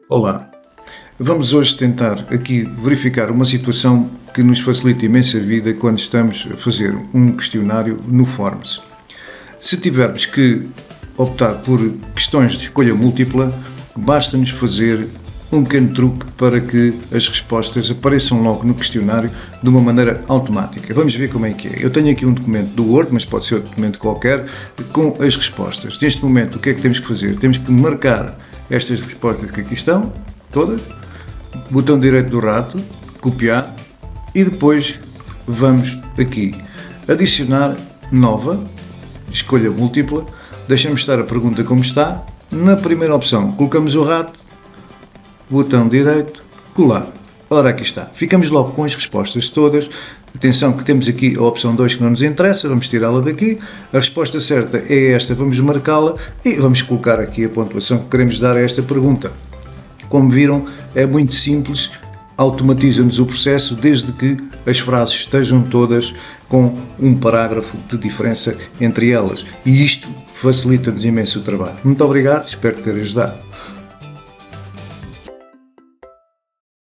Olá, vamos hoje tentar aqui verificar uma situação que nos facilita imensa a vida quando estamos a fazer um questionário no Forms. Se tivermos que optar por questões de escolha múltipla, basta-nos fazer um pequeno truque para que as respostas apareçam logo no questionário de uma maneira automática. Vamos ver como é que é. Eu tenho aqui um documento do Word, mas pode ser outro documento qualquer, com as respostas. Neste momento, o que é que temos que fazer? Temos que marcar estas respostas que aqui estão, todas, botão direito do rato, copiar, e depois vamos aqui adicionar nova, escolha múltipla, deixamos estar a pergunta como está, na primeira opção colocamos o rato, botão direito, colar. Ora, aqui está. Ficamos logo com as respostas todas. Atenção que temos aqui a opção 2 que não nos interessa, vamos tirá-la daqui. A resposta certa é esta, vamos marcá-la e vamos colocar aqui a pontuação que queremos dar a esta pergunta. Como viram, é muito simples, automatiza-nos o processo desde que as frases estejam todas com um parágrafo de diferença entre elas. E isto facilita-nos imenso o trabalho. Muito obrigado, espero ter ajudado.